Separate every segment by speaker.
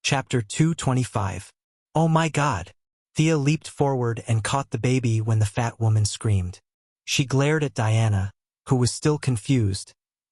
Speaker 1: Chapter 225. Oh my God! Thea leaped forward and caught the baby when the fat woman screamed. She glared at Diana, who was still confused,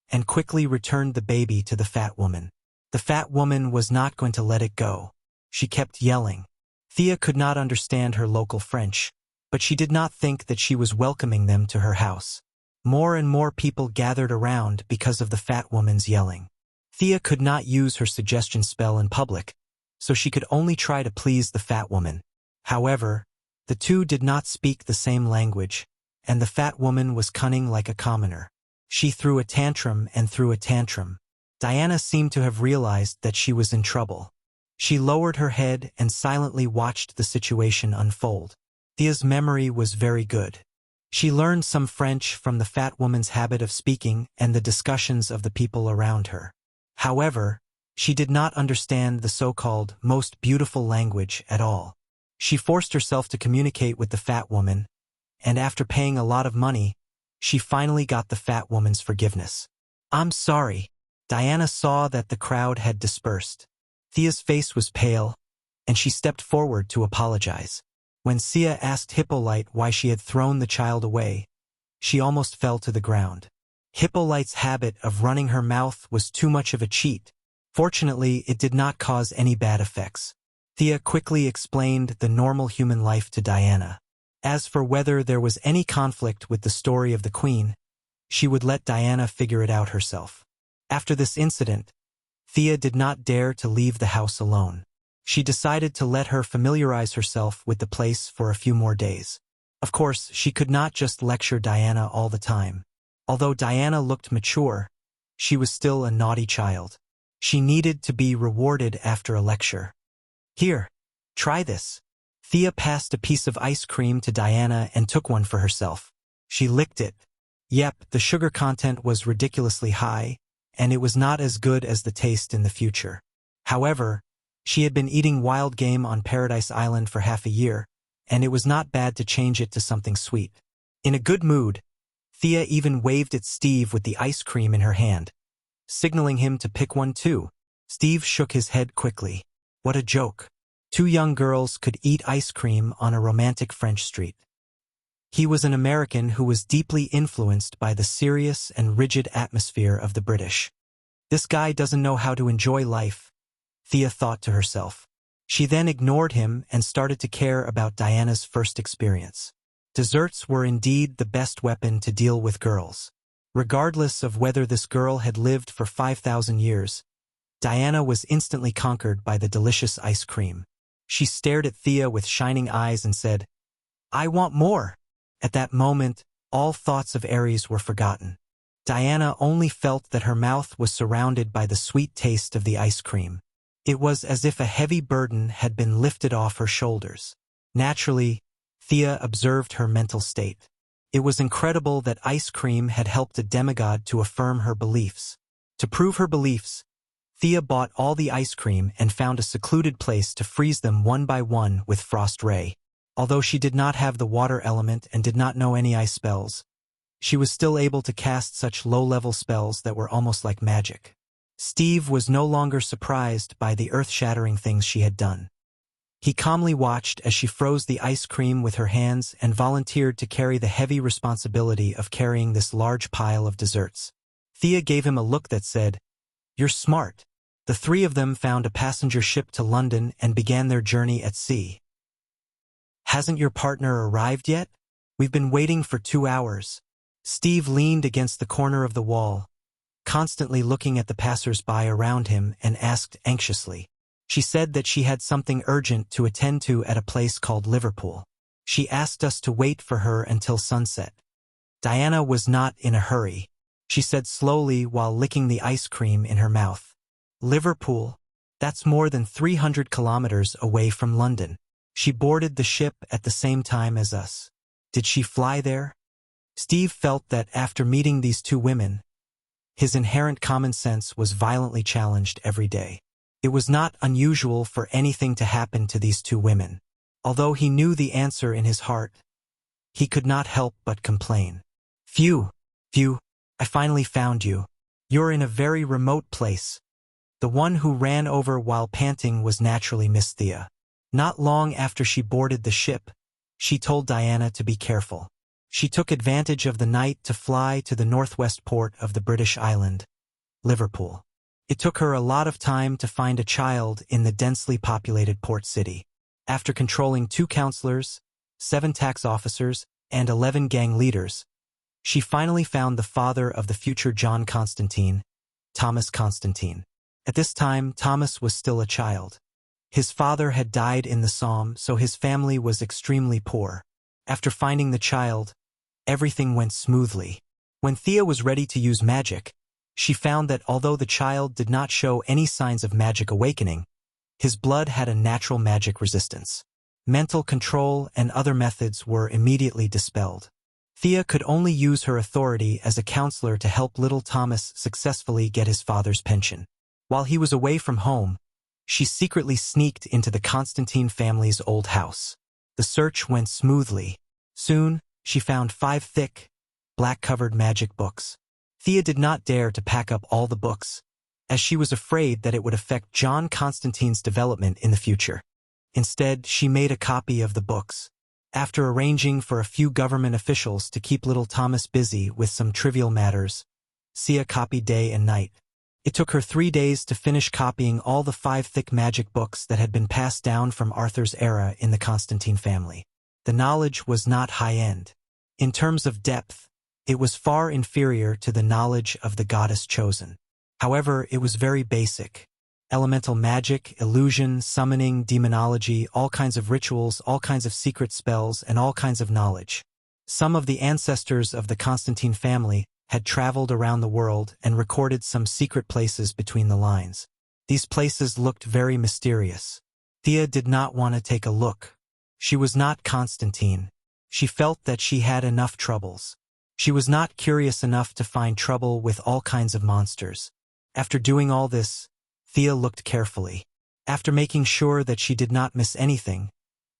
Speaker 1: and quickly returned the baby to the fat woman. The fat woman was not going to let it go. She kept yelling. Thea could not understand her local French, but she did not think that she was welcoming them to her house. More and more people gathered around because of the fat woman's yelling. Thea could not use her suggestion spell in public, so she could only try to please the fat woman. However, the two did not speak the same language, and the fat woman was cunning like a commoner. She threw a tantrum and threw a tantrum. Diana seemed to have realized that she was in trouble. She lowered her head and silently watched the situation unfold. Thea's memory was very good. She learned some French from the fat woman's habit of speaking and the discussions of the people around her. However, she did not understand the so-called most beautiful language at all. She forced herself to communicate with the fat woman, and after paying a lot of money, she finally got the fat woman's forgiveness. "I'm sorry." Diana saw that the crowd had dispersed. Thea's face was pale, and she stepped forward to apologize. When Sia asked Hippolyte why she had thrown the child away, she almost fell to the ground. Hippolyte's habit of running her mouth was too much of a cheat. Fortunately, it did not cause any bad effects. Thea quickly explained the normal human life to Diana. As for whether there was any conflict with the story of the Queen, she would let Diana figure it out herself. After this incident, Thea did not dare to leave the house alone. She decided to let her familiarize herself with the place for a few more days. Of course, she could not just lecture Diana all the time. Although Diana looked mature, she was still a naughty child. She needed to be rewarded after a lecture. "Here, try this." Thea passed a piece of ice cream to Diana and took one for herself. She licked it. Yep, the sugar content was ridiculously high, and it was not as good as the taste in the future. However, she had been eating wild game on Paradise Island for half a year, and it was not bad to change it to something sweet. In a good mood, Thea even waved at Steve with the ice cream in her hand, signaling him to pick one too. Steve shook his head quickly. What a joke. Two young girls could eat ice cream on a romantic French street. He was an American who was deeply influenced by the serious and rigid atmosphere of the British. This guy doesn't know how to enjoy life, Thea thought to herself. She then ignored him and started to care about Diana's first experience. Desserts were indeed the best weapon to deal with girls. Regardless of whether this girl had lived for 5,000 years, Diana was instantly conquered by the delicious ice cream. She stared at Thea with shining eyes and said, "I want more." At that moment, all thoughts of Aries were forgotten. Diana only felt that her mouth was surrounded by the sweet taste of the ice cream. It was as if a heavy burden had been lifted off her shoulders. Naturally, Thea observed her mental state. It was incredible that ice cream had helped a demigod to affirm her beliefs. To prove her beliefs, Thea bought all the ice cream and found a secluded place to freeze them one by one with frost ray. Although she did not have the water element and did not know any ice spells, she was still able to cast such low-level spells that were almost like magic. Steve was no longer surprised by the earth-shattering things she had done. He calmly watched as she froze the ice cream with her hands and volunteered to carry the heavy responsibility of carrying this large pile of desserts. Thea gave him a look that said, "You're smart." The three of them found a passenger ship to London and began their journey at sea. "Hasn't your partner arrived yet? We've been waiting for 2 hours." Steve leaned against the corner of the wall, constantly looking at the passers-by around him, and asked anxiously. "She said that she had something urgent to attend to at a place called Liverpool. She asked us to wait for her until sunset." Diana was not in a hurry. She said slowly while licking the ice cream in her mouth. "Liverpool? That's more than 300 kilometers away from London. She boarded the ship at the same time as us. Did she fly there?" Steve felt that after meeting these two women, his inherent common sense was violently challenged every day. It was not unusual for anything to happen to these two women. Although he knew the answer in his heart, he could not help but complain. Phew, I finally found you. You're in a very remote place." The one who ran over while panting was naturally Miss Thea. Not long after she boarded the ship, she told Diana to be careful. She took advantage of the night to fly to the northwest port of the British island, Liverpool. It took her a lot of time to find a child in the densely populated port city. After controlling 2 counselors, 7 tax officers, and 11 gang leaders, she finally found the father of the future John Constantine, Thomas Constantine. At this time, Thomas was still a child. His father had died in the Somme, so his family was extremely poor. After finding the child, everything went smoothly. When Thea was ready to use magic, she found that although the child did not show any signs of magic awakening, his blood had a natural magic resistance. Mental control and other methods were immediately dispelled. Thea could only use her authority as a counselor to help little Thomas successfully get his father's pension. While he was away from home, she secretly sneaked into the Constantine family's old house. The search went smoothly. Soon, she found 5 thick, black-covered magic books. Thea did not dare to pack up all the books, as she was afraid that it would affect John Constantine's development in the future. Instead, she made a copy of the books. After arranging for a few government officials to keep little Thomas busy with some trivial matters, Thea copied day and night. It took her 3 days to finish copying all the 5 thick magic books that had been passed down from Arthur's era in the Constantine family. The knowledge was not high-end. In terms of depth, it was far inferior to the knowledge of the goddess chosen. However, it was very basic. Elemental magic, illusion, summoning, demonology, all kinds of rituals, all kinds of secret spells, and all kinds of knowledge. Some of the ancestors of the Constantine family had traveled around the world and recorded some secret places between the lines. These places looked very mysterious. Thea did not want to take a look. She was not Constantine. She felt that she had enough troubles. She was not curious enough to find trouble with all kinds of monsters. After doing all this, Thea looked carefully. After making sure that she did not miss anything,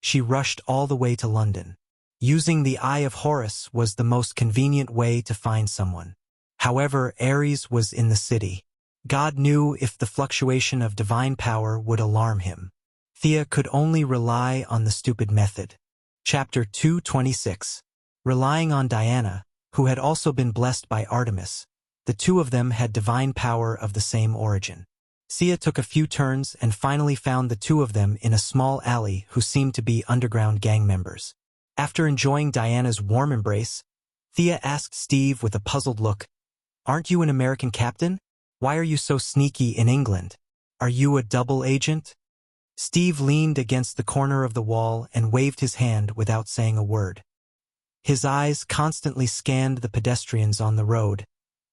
Speaker 1: she rushed all the way to London. Using the Eye of Horus was the most convenient way to find someone. However, Ares was in the city. God knew if the fluctuation of divine power would alarm him. Thea could only rely on the stupid method. Chapter 226. Relying on Diana, who had also been blessed by Artemis, the 2 of them had divine power of the same origin. Thea took a few turns and finally found the 2 of them in a small alley who seemed to be underground gang members. After enjoying Diana's warm embrace, Thea asked Steve with a puzzled look, "Aren't you an American captain? Why are you so sneaky in England? Are you a double agent?" Steve leaned against the corner of the wall and waved his hand without saying a word. His eyes constantly scanned the pedestrians on the road,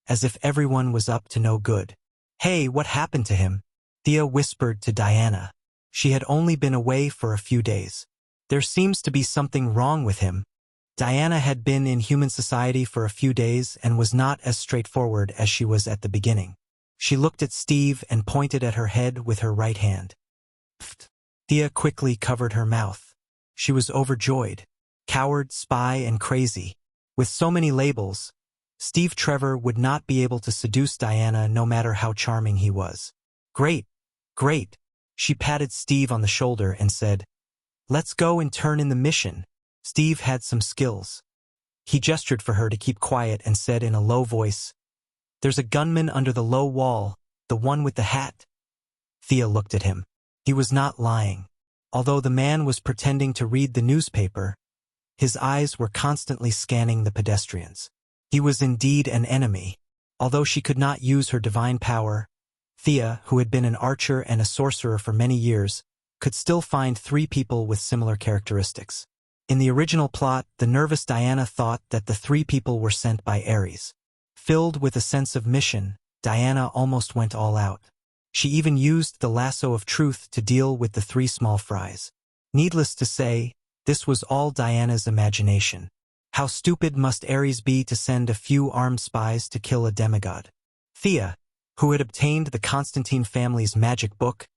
Speaker 1: as if everyone was up to no good. "Hey, what happened to him?" Thea whispered to Diana. She had only been away for a few days. "There seems to be something wrong with him." Diana had been in human society for a few days and was not as straightforward as she was at the beginning. She looked at Steve and pointed at her head with her right hand. Pfft. Thea quickly covered her mouth. She was overjoyed. Coward, spy, and crazy. With so many labels, Steve Trevor would not be able to seduce Diana no matter how charming he was. "Great, great." She patted Steve on the shoulder and said, "Let's go and turn in the mission." Steve had some skills. He gestured for her to keep quiet and said in a low voice, "There's a gunman under the low wall, the one with the hat." Thea looked at him. He was not lying. Although the man was pretending to read the newspaper, his eyes were constantly scanning the pedestrians. He was indeed an enemy. Although she could not use her divine power, Thea, who had been an archer and a sorcerer for many years, could still find 3 people with similar characteristics. In the original plot, the nervous Diana thought that the 3 people were sent by Ares. Filled with a sense of mission, Diana almost went all out. She even used the lasso of truth to deal with the 3 small fries. Needless to say, this was all Diana's imagination. How stupid must Ares be to send a few armed spies to kill a demigod? Thea, who had obtained the Constantine family's magic book,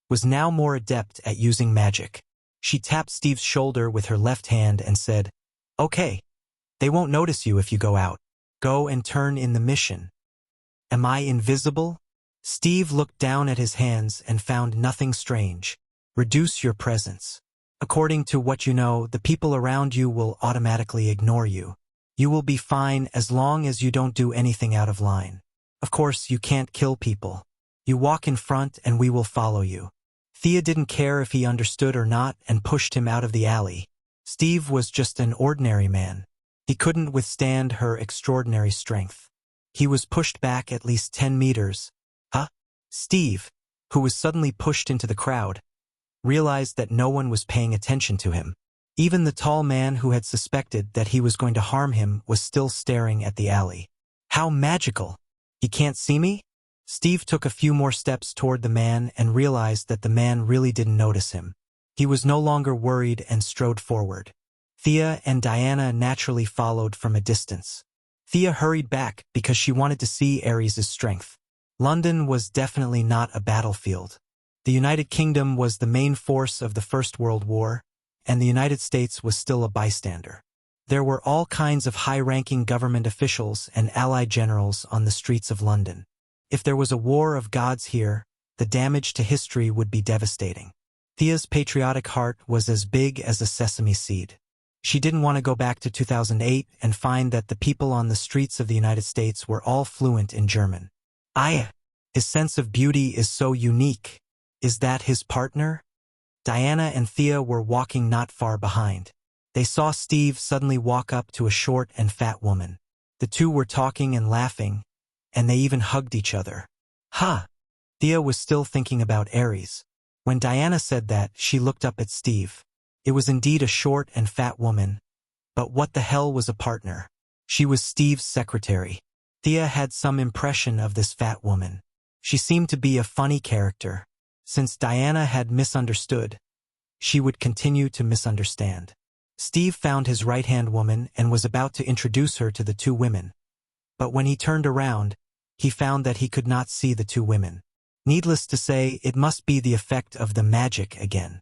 Speaker 1: was now more adept at using magic. She tapped Steve's shoulder with her left hand and said, "Okay, they won't notice you if you go out. Go and turn in the mission." "Am I invisible?" Steve looked down at his hands and found nothing strange. Reduce your presence. According to what you know, the people around you will automatically ignore you. You will be fine as long as you don't do anything out of line. Of course, you can't kill people. You walk in front and we will follow you. Thea didn't care if he understood or not and pushed him out of the alley. Steve was just an ordinary man. He couldn't withstand her extraordinary strength. He was pushed back at least 10 meters. Steve, who was suddenly pushed into the crowd, realized that no one was paying attention to him. Even the tall man who had suspected that he was going to harm him was still staring at the alley. How magical! He can't see me? Steve took a few more steps toward the man and realized that the man really didn't notice him. He was no longer worried and strode forward. Thea and Diana naturally followed from a distance. Thea hurried back because she wanted to see Ares' strength. London was definitely not a battlefield. The United Kingdom was the main force of the First World War, and the United States was still a bystander. There were all kinds of high-ranking government officials and allied generals on the streets of London. If there was a war of gods here, the damage to history would be devastating. Thea's patriotic heart was as big as a sesame seed. She didn't want to go back to 2008 and find that the people on the streets of the United States were all fluent in German. His sense of beauty is so unique. Is that his partner? Diana and Thea were walking not far behind. They saw Steve suddenly walk up to a short and fat woman. The two were talking and laughing, and they even hugged each other. Thea was still thinking about Ares. When Diana said that, she looked up at Steve. It was indeed a short and fat woman, but what the hell was a partner? She was Steve's secretary. Thea had some impression of this fat woman. She seemed to be a funny character. Since Diana had misunderstood, she would continue to misunderstand. Steve found his right-hand woman and was about to introduce her to the two women. But when he turned around, he found that he could not see the two women. Needless to say, it must be the effect of the magic again.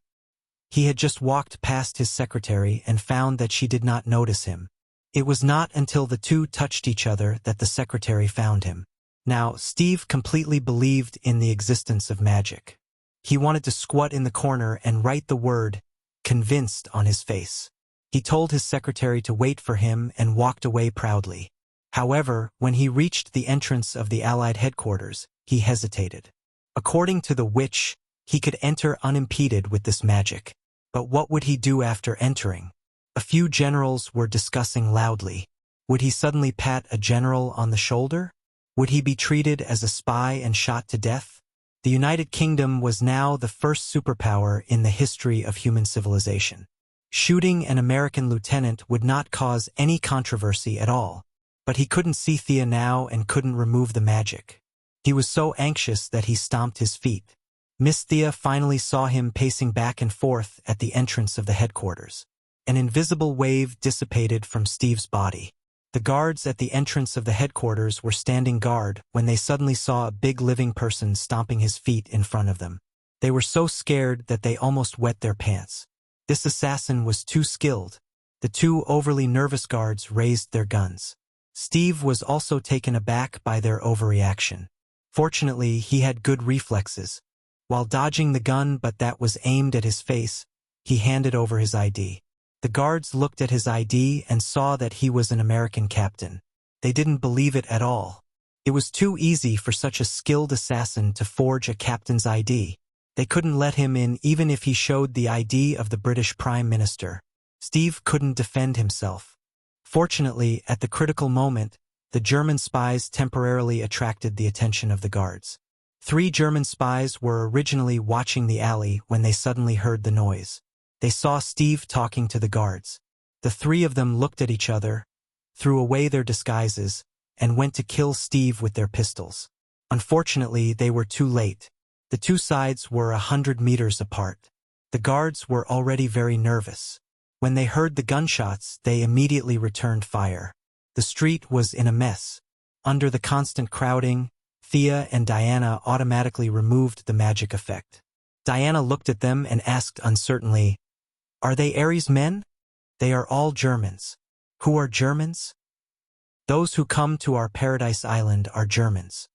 Speaker 1: He had just walked past his secretary and found that she did not notice him. It was not until the two touched each other that the secretary found him. Now, Steve completely believed in the existence of magic. He wanted to squat in the corner and write the word, convinced, on his face. He told his secretary to wait for him and walked away proudly. However, when he reached the entrance of the Allied headquarters, he hesitated. According to the witch, he could enter unimpeded with this magic. But what would he do after entering? A few generals were discussing loudly. Would he suddenly pat a general on the shoulder? Would he be treated as a spy and shot to death? The United Kingdom was now the first superpower in the history of human civilization. Shooting an American lieutenant would not cause any controversy at all. But he couldn't see Thea now and couldn't remove the magic. He was so anxious that he stomped his feet. Miss Thea finally saw him pacing back and forth at the entrance of the headquarters. An invisible wave dissipated from Steve's body. The guards at the entrance of the headquarters were standing guard when they suddenly saw a big living person stomping his feet in front of them. They were so scared that they almost wet their pants. This assassin was too skilled. The two overly nervous guards raised their guns. Steve was also taken aback by their overreaction. Fortunately, he had good reflexes. While dodging the gun that was aimed at his face, he handed over his ID. The guards looked at his ID and saw that he was an American captain. They didn't believe it at all. It was too easy for such a skilled assassin to forge a captain's ID. They couldn't let him in even if he showed the ID of the British Prime Minister. Steve couldn't defend himself. Fortunately, at the critical moment, the German spies temporarily attracted the attention of the guards. 3 German spies were originally watching the alley when they suddenly heard the noise. They saw Steve talking to the guards. The 3 of them looked at each other, threw away their disguises, and went to kill Steve with their pistols. Unfortunately, they were too late. The 2 sides were 100 meters apart. The guards were already very nervous. When they heard the gunshots, they immediately returned fire. The street was in a mess. Under the constant crowding, Thea and Diana automatically removed the magic effect. Diana looked at them and asked uncertainly, "Are they Ares men?" "They are all Germans." "Who are Germans?" "Those who come to our paradise island are Germans."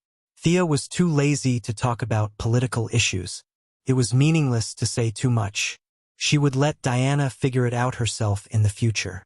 Speaker 1: Thea was too lazy to talk about political issues. It was meaningless to say too much. She would let Diana figure it out herself in the future.